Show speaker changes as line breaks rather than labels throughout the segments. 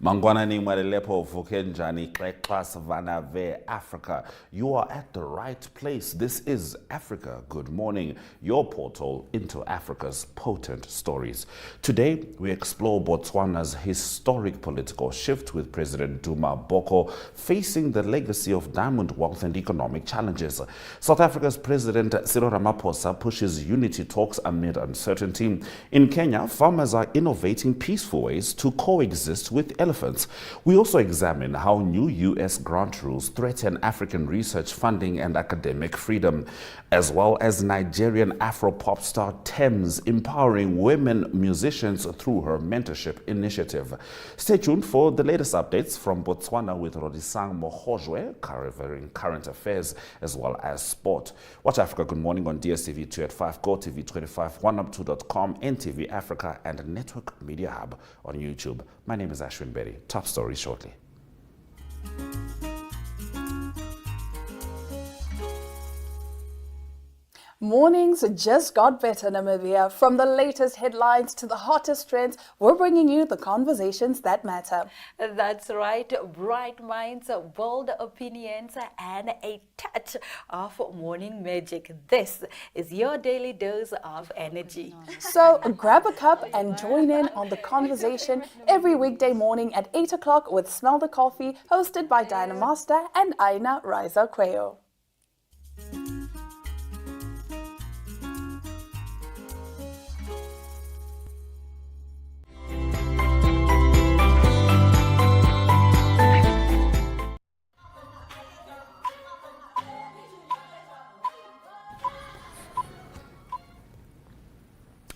Mangwanani Mwalelepo Vukenjani Kleklas Vanave Africa. You are at the right place. This is Africa Good Morning, your portal into Africa's potent stories. Today, we explore Botswana's historic political shift with President Duma Boko facing the legacy of diamond wealth and economic challenges. South Africa's President Cyril Ramaphosa pushes unity talks amid uncertainty. In Kenya, farmers are innovating peaceful ways to coexist with elephants. We also examine how new U.S. grant rules threaten African research funding and academic freedom, as well as Nigerian Afro-pop star Tems empowering women musicians through her mentorship initiative. Stay tuned for the latest updates from Botswana with Rorisang Mogojwe, covering current affairs as well as sport. Watch Africa Good Morning on DSTV 2 at 5, GoTV 25, oneup2.com, NTV Africa, and Network Media Hub on YouTube. My name is Ashwin Berry. Top story shortly.
Mornings just got better, Namibia. From the latest headlines to the hottest trends, we're bringing you the conversations that matter.
That's right. Bright minds, bold opinions, and a touch of morning magic. This is your daily dose of energy.
So grab a cup and join in on the conversation every weekday morning at 8 o'clock with Smell the Coffee, hosted by Diana Master and Aina Riza Quayo.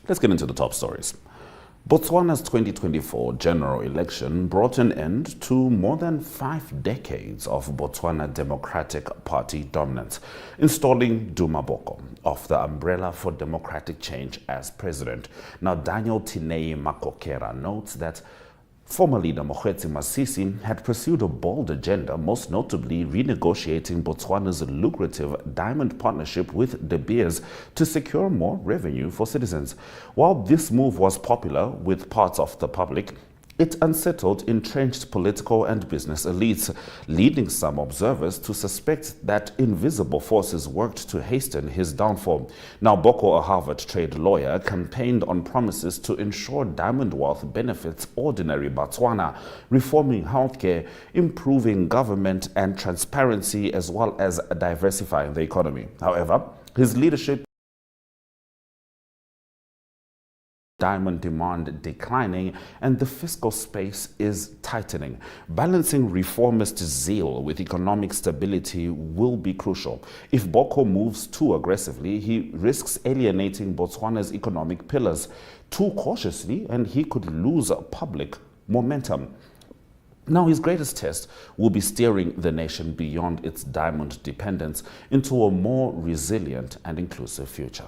Let's get into the top stories. Botswana's 2024 general election brought an end to more than 5 decades of Botswana Democratic Party dominance, installing Duma Boko of the Umbrella for Democratic Change as president. Now, Daniel Tineyi Makokera notes that former leader Mokgweetsi Masisi had pursued a bold agenda, most notably renegotiating Botswana's lucrative diamond partnership with De Beers to secure more revenue for citizens. While this move was popular with parts of the public, it unsettled entrenched political and business elites, leading some observers to suspect that invisible forces worked to hasten his downfall. Now, Boko, a Harvard trade lawyer, campaigned on promises to ensure diamond wealth benefits ordinary Botswana, reforming healthcare, improving government and transparency, as well as diversifying the economy. However, his leadership diamond demand declining and the fiscal space is tightening. Balancing reformist zeal with economic stability will be crucial. If Boko moves too aggressively, he risks alienating Botswana's economic pillars. Too cautiously, and he could lose public momentum. Now, his greatest test will be steering the nation beyond its diamond dependence into a more resilient and inclusive future.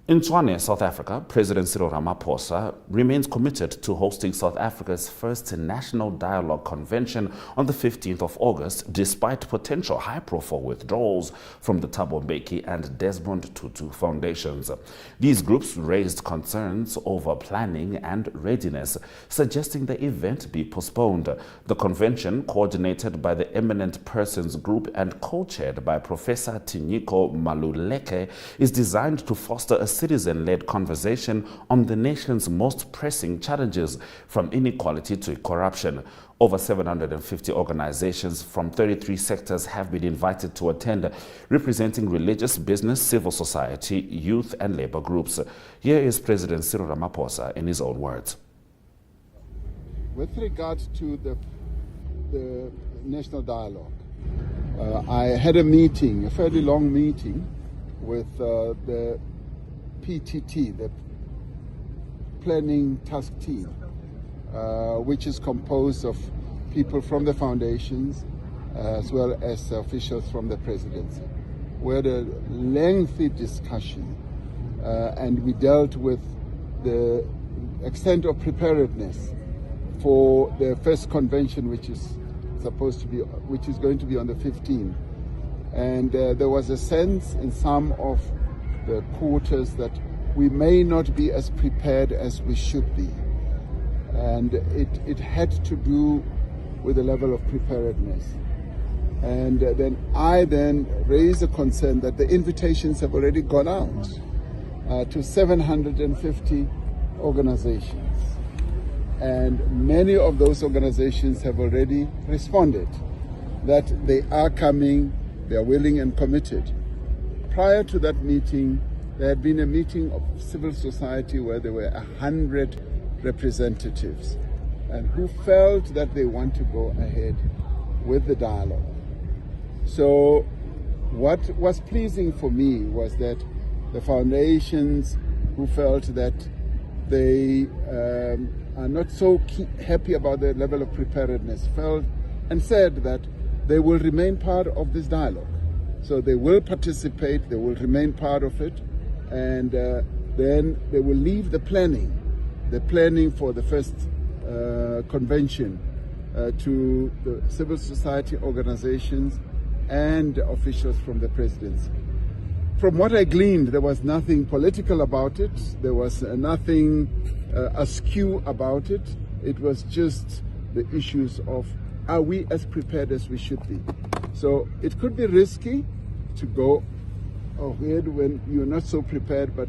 In Botswana, South Africa, President Cyril Ramaphosa remains committed to hosting South Africa's first National Dialogue Convention on the 15th of August, despite potential high-profile withdrawals from the Thabo Mbeki and Desmond Tutu foundations. These groups raised concerns over planning and readiness, suggesting the event be postponed. The convention, coordinated by the Eminent Persons Group and co-chaired by Professor Tinyiko Maluleke, is designed to foster a citizen-led conversation on the nation's most pressing challenges, from inequality to corruption. Over 750 organizations from 33 sectors have been invited to attend, representing religious, business, civil society, youth, and labor groups. Here is President Cyril Ramaphosa in his own words.
With regard to the national dialogue, I had a meeting, a fairly long meeting, with the PTT, the Planning Task Team, which is composed of people from the foundations as well as officials from the presidency. We had a lengthy discussion and we dealt with the extent of preparedness for the first convention, which is going to be on the 15th. And there was a sense in some of the quarters that we may not be as prepared as we should be. And it had to do with the level of preparedness. And then I raised a concern that the invitations have already gone out to 750 organizations. And many of those organizations have already responded that they are coming, they are willing and committed. Prior to that meeting, there had been a meeting of civil society where there were 100 representatives and who felt that they want to go ahead with the dialogue. So what was pleasing for me was that the foundations who felt that they are not so happy about the level of preparedness felt and said that they will remain part of this dialogue. So they will participate, they will remain part of it, and then they will leave the planning for the first convention to the civil society organizations and officials from the presidency. From what I gleaned, there was nothing political about it. There was nothing askew about it. It was just the issues of, are we as prepared as we should be? So it could be risky to go ahead when you're not so prepared, but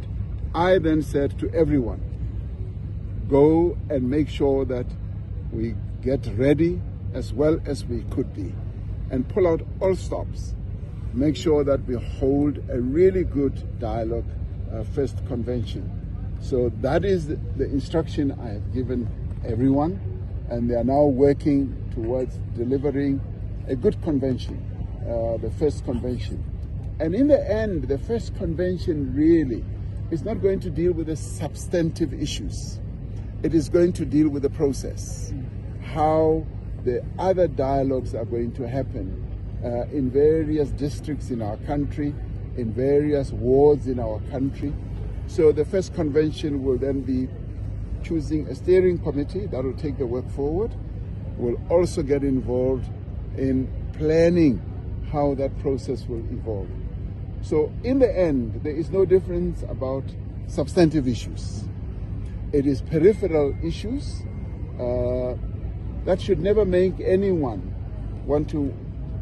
I then said to everyone, go and make sure that we get ready as well as we could be and pull out all stops. Make sure that we hold a really good dialogue first convention. So that is the instruction I have given everyone, and they are now working towards delivering a good convention, the first convention. And in the end, the first convention really is not going to deal with the substantive issues. It is going to deal with the process, how the other dialogues are going to happen in various districts in our country, in various wards in our country. So the first convention will then be choosing a steering committee that will take the work forward. We'll also get involved in planning how that process will evolve. So in the end, there is no difference about substantive issues. It is peripheral issues that should never make anyone want to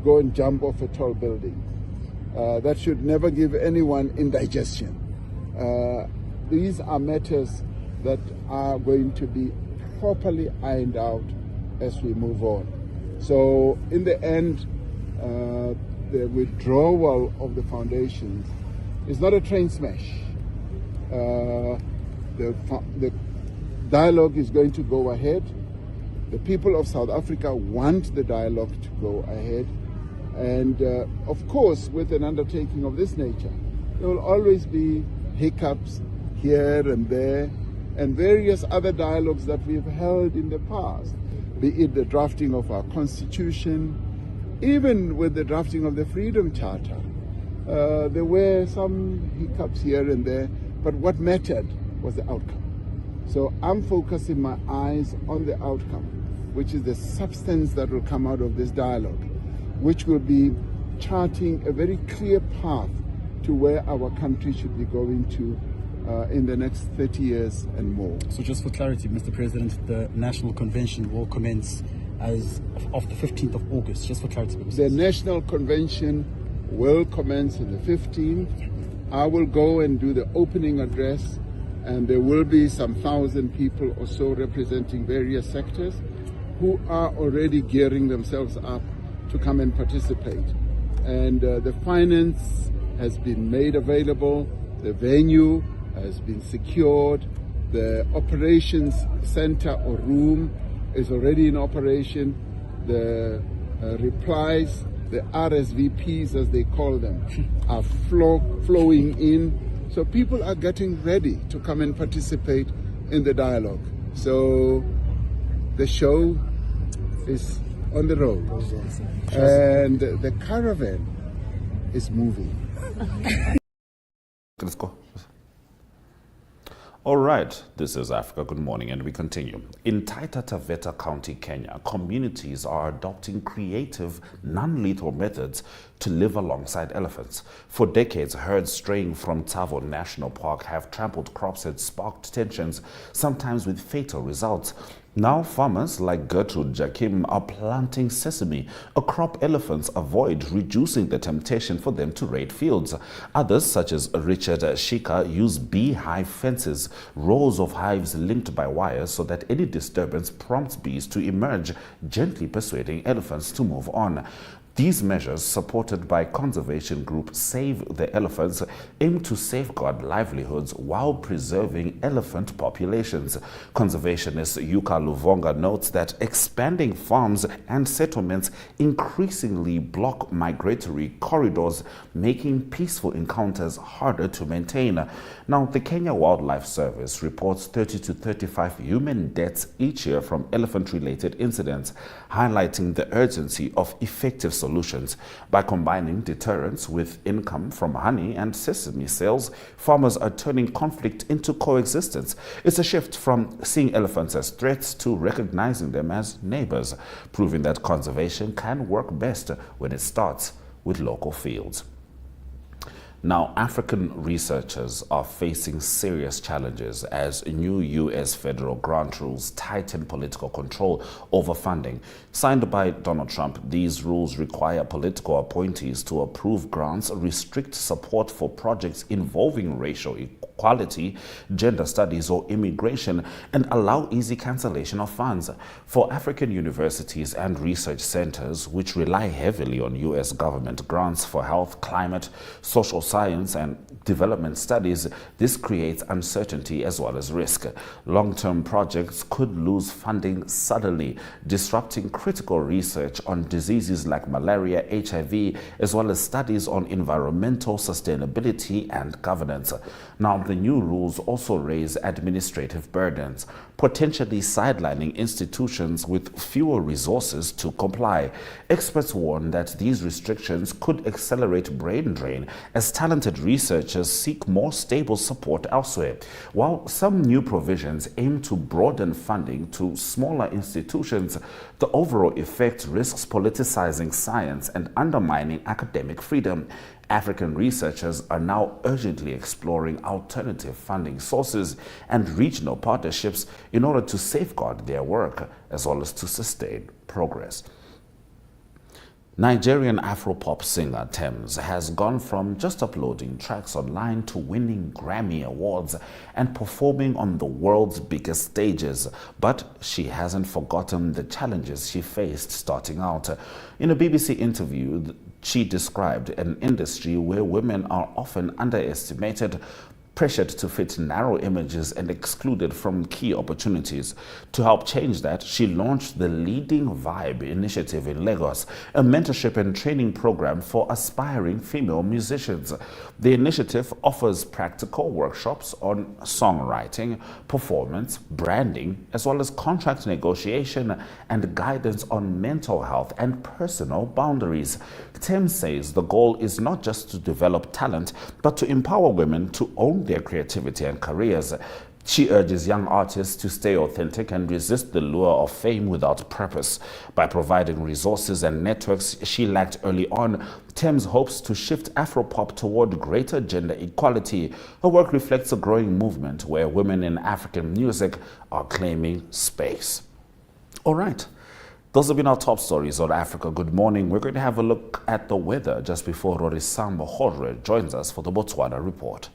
go and jump off a tall building. That should never give anyone indigestion. These are matters that are going to be properly ironed out as we move on. So in the end, the withdrawal of the foundations is not a train smash. The dialogue is going to go ahead. The people of South Africa want the dialogue to go ahead. And of course, with an undertaking of this nature, there will always be hiccups here and there, and various other dialogues that we've held in the past, be it the drafting of our constitution, even with the drafting of the Freedom Charter. There were some hiccups here and there, but what mattered was the outcome. So I'm focusing my eyes on the outcome, which is the substance that will come out of this dialogue, which will be charting a very clear path to where our country should be going to in the next 30 years and more.
So just for clarity, Mr. President, the National Convention will commence as of the 15th of August, just for clarity purposes.
The National Convention will commence on the 15th. I will go and do the opening address, and there will be some 1,000 people or so representing various sectors who are already gearing themselves up to come and participate. And the finance has been made available, the venue has been secured, the operations center or room is already in operation, the replies, the RSVPs as they call them, are flowing in. So people are getting ready to come and participate in the dialogue. So the show is on the road, and the caravan is moving.
Let's go. All right, this is Africa Good Morning, and we continue. In Taita Taveta County, Kenya, communities are adopting creative, non-lethal methods to live alongside elephants. For decades, herds straying from Tsavo National Park have trampled crops and sparked tensions, sometimes with fatal results. Now, farmers like Gertrude Jakim are planting sesame, a crop elephants avoid, reducing the temptation for them to raid fields. Others, such as Richard Shika, use beehive fences, rows of hives linked by wires so that any disturbance prompts bees to emerge, gently persuading elephants to move on. These measures, supported by conservation group Save the Elephants, aim to safeguard livelihoods while preserving elephant populations. Conservationist Yuka Luvonga notes that expanding farms and settlements increasingly block migratory corridors, making peaceful encounters harder to maintain. Now, the Kenya Wildlife Service reports 30 to 35 human deaths each year from elephant-related incidents, highlighting the urgency of effective solutions. By combining deterrence with income from honey and sesame sales, farmers are turning conflict into coexistence. It's a shift from seeing elephants as threats to recognizing them as neighbors, proving that conservation can work best when it starts with local fields. Now, African researchers are facing serious challenges as new U.S. federal grant rules tighten political control over funding. Signed by Donald Trump, these rules require political appointees to approve grants, restrict support for projects involving racial equality, gender studies, or immigration, and allow easy cancellation of funds. For African universities and research centers, which rely heavily on U.S. government grants for health, climate, social science, and development studies, this creates uncertainty as well as risk. Long-term projects could lose funding suddenly, disrupting critical research on diseases like malaria, HIV, as well as studies on environmental sustainability and governance. Now, the new rules also raise administrative burdens, potentially sidelining institutions with fewer resources to comply. Experts warn that these restrictions could accelerate brain drain as talented researchers seek more stable support elsewhere. While some new provisions aim to broaden funding to smaller institutions, the overall effect risks politicizing science and undermining academic freedom. African researchers are now urgently exploring alternative funding sources and regional partnerships in order to safeguard their work as well as to sustain progress. Nigerian Afropop singer Tems has gone from just uploading tracks online to winning Grammy Awards and performing on the world's biggest stages. But she hasn't forgotten the challenges she faced starting out. In a BBC interview, she described an industry where women are often underestimated, pressured to fit narrow images, and excluded from key opportunities. To help change that, she launched the Leading Vibe initiative in Lagos, a mentorship and training program for aspiring female musicians. The initiative offers practical workshops on songwriting, performance, branding, as well as contract negotiation and guidance on mental health and personal boundaries. Tems says the goal is not just to develop talent, but to empower women to own their creativity and careers. She urges young artists to stay authentic and resist the lure of fame without purpose. By providing resources and networks she lacked early on, Tems hopes to shift Afropop toward greater gender equality. Her work reflects a growing movement where women in African music are claiming space. All right. Those have been our top stories on Africa Good Morning. We're going to have a look at the weather just before Rorisang Mogojwe joins us for the Botswana report.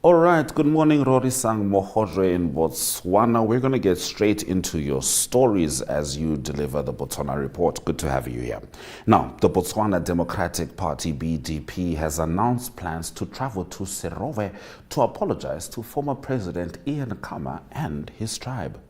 All right, good morning, Rorisang Mogojwe in Botswana. We're going to get straight into your stories as you deliver the Botswana report. Good to have you here. Now, the Botswana Democratic Party, BDP, has announced plans to travel to Serove to apologize to former President Ian Khama and his tribe.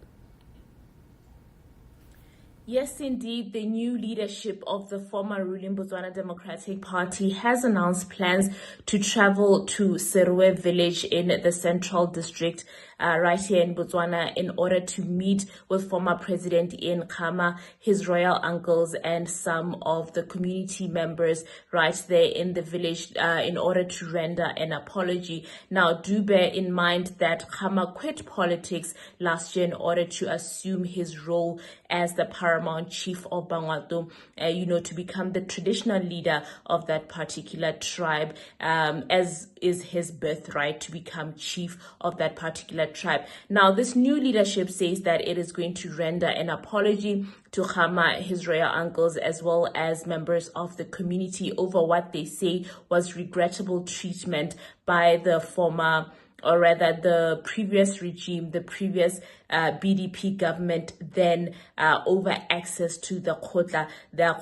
Yes, indeed, the new leadership of the former ruling Botswana Democratic Party has announced plans to travel to Serwe village in the Central District right here in Botswana in order to meet with former President Ian Khama, his royal uncles, and some of the community members right there in the village in order to render an apology. Now, do bear in mind that Khama quit politics last year in order to assume his role as the paramount chief of Bangwato, to become the traditional leader of that particular tribe, as is his birthright to become chief of that particular tribe. Now, this new leadership says that it is going to render an apology to Khama, his royal uncles, as well as members of the community over what they say was regrettable treatment by the former, or rather the previous regime, the previous BDP government, then over access to the Khotla. The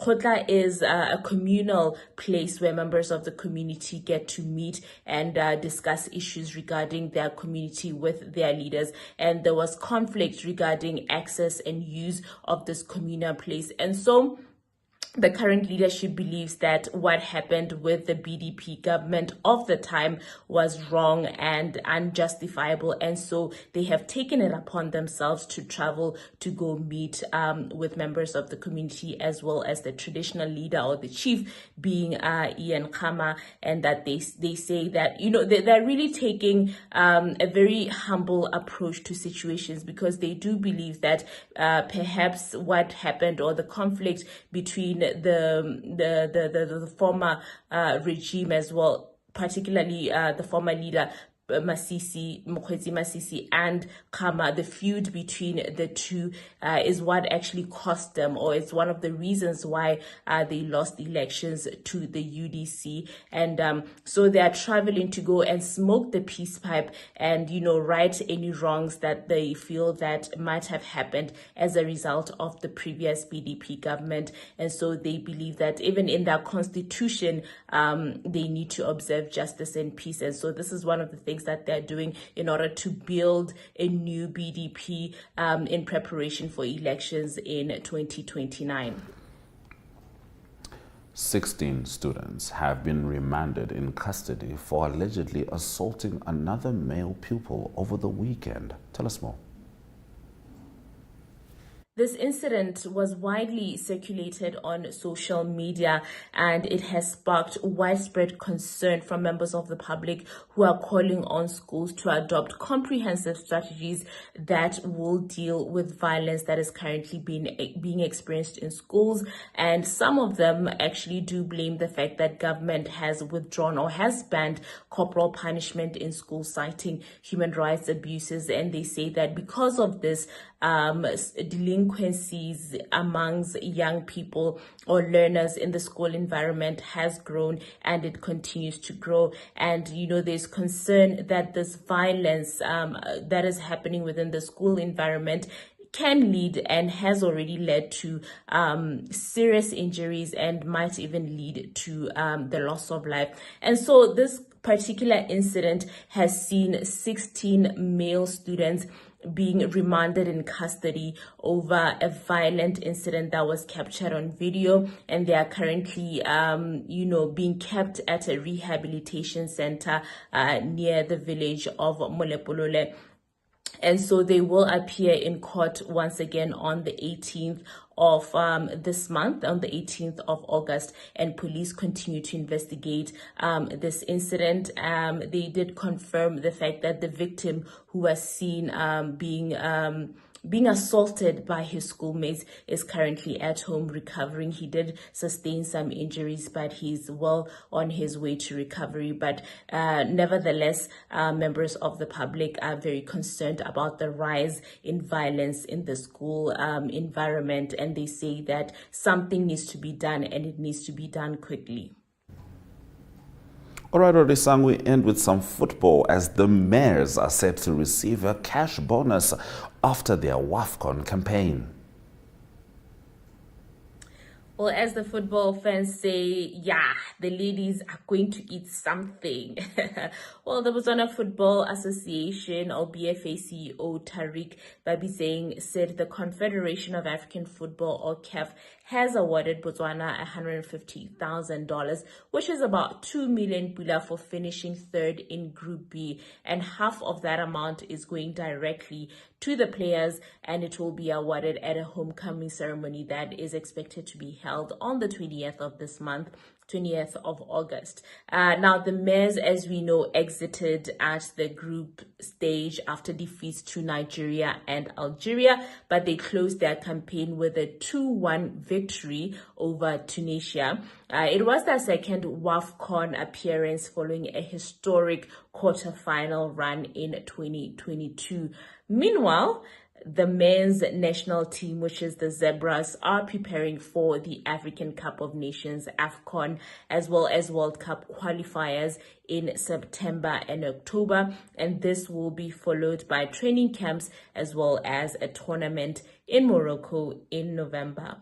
Khotla is a communal place where members of the community get to meet and discuss issues regarding their community with their leaders. And there was conflict regarding access and use of this communal place. And so the current leadership believes that what happened with the BDP government of the time was wrong and unjustifiable, and so they have taken it upon themselves to travel to go meet with members of the community, as well as the traditional leader or the chief being Ian Khama, and that they say that they're really taking a very humble approach to situations, because they do believe that perhaps what happened, or the conflict between the former regime as well, particularly the former leader Masisi and Khama, the feud between the two is what actually cost them, or it's one of the reasons why they lost the elections to the UDC. And so they are traveling to go and smoke the peace pipe and, right any wrongs that they feel that might have happened as a result of the previous BDP government. And so they believe that even in their constitution, they need to observe justice and peace. And so this is one of the things that they're doing in order to build a new BDP in preparation for elections in 2029.
16 students have been remanded in custody for allegedly assaulting another male pupil over the weekend. Tell us more.
This incident was widely circulated on social media, and it has sparked widespread concern from members of the public who are calling on schools to adopt comprehensive strategies that will deal with violence that is currently being experienced in schools. And some of them actually do blame the fact that government has withdrawn or has banned corporal punishment in schools, citing human rights abuses. And they say that because of this, delinquencies amongst young people or learners in the school environment has grown, and it continues to grow. And there's concern that this violence that is happening within the school environment can lead and has already led to serious injuries and might even lead to the loss of life. And so this particular incident has seen 16 male students being remanded in custody over a violent incident that was captured on video, and they are currently being kept at a rehabilitation center near the village of Molepolole. And so they will appear in court once again on the 18th of this month, on the 18th of August, and police continue to investigate this incident. They did confirm the fact that the victim, who was seen being assaulted by his schoolmates, is currently at home recovering. He did sustain some injuries, but he's well on his way to recovery. But nevertheless, members of the public are very concerned about the rise in violence in the school environment, and they say that something needs to be done, and it needs to be done quickly.
All right, Rorisang, we end with some football as the mayors are set to receive a cash bonus after their WAFCON campaign.
Well, as the football fans say, yeah, the ladies are going to eat something. Well, the Botswana Football Association, or BFA CEO Tariq Babiseng, said the Confederation of African Football, or CAF, has awarded Botswana $150,000, which is about 2 million pula for finishing third in Group B, and half of that amount is going directly to the players, and it will be awarded at a homecoming ceremony that is expected to be held on the 20th of this month, 20th of August. Now, the Mayors, as we know, exited at the group stage after defeats to Nigeria and Algeria, but they closed their campaign with a 2-1 victory over Tunisia. It was their second WAFCON appearance following a historic quarter-final run in 2022. Meanwhile, the men's national team, which is the Zebras, are preparing for the African Cup of Nations, AFCON, as well as World Cup qualifiers in September and October. And this will be followed by training camps as well as a tournament in Morocco in November.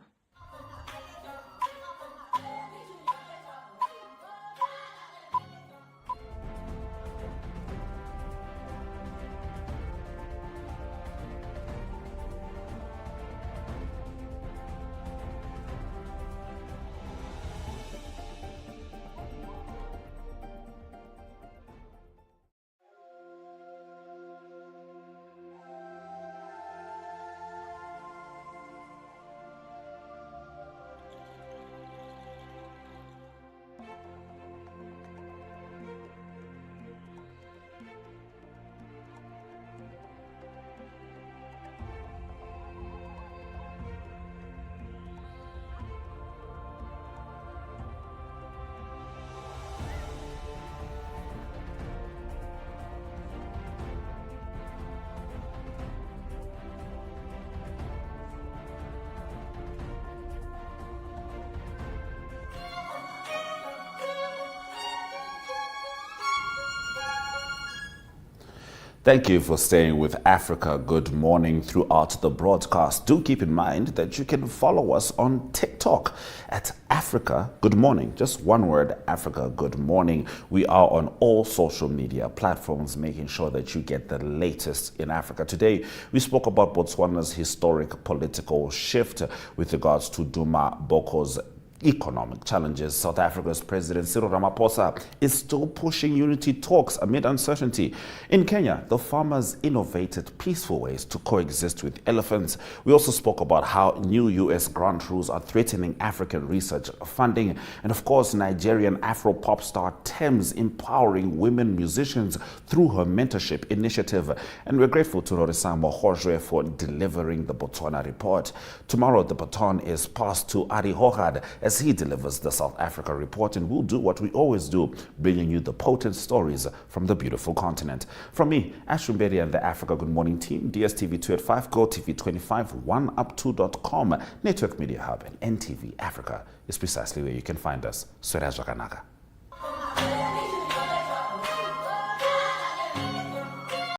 Thank you for staying with Africa Good Morning throughout the broadcast. Do keep in mind that you can follow us on TikTok at Africa Good Morning. Just one word, Africa Good Morning. We are on all social media platforms, making sure that you get the latest in Africa. Today, we spoke about Botswana's historic political shift with regards to Duma Boko's economic challenges. South Africa's President Cyril Ramaphosa is still pushing unity talks amid uncertainty. In Kenya, the farmers innovated peaceful ways to coexist with elephants. We also spoke about how new U.S. grant rules are threatening African research funding. And of course, Nigerian Afro-pop star Tems empowering women musicians through her mentorship initiative. And we're grateful to Rorisang Mogojwe for delivering the Botswana report. Tomorrow, the baton is passed to Ari Hohad as he delivers the South Africa report, and we'll do what we always do, bringing you the potent stories from the beautiful continent. From me, Ashumberi and the Africa Good Morning team, DSTV 285, GoTV 25, 1up2.com, Network Media Hub, and NTV Africa is precisely where you can find us. Swera Jaganaka.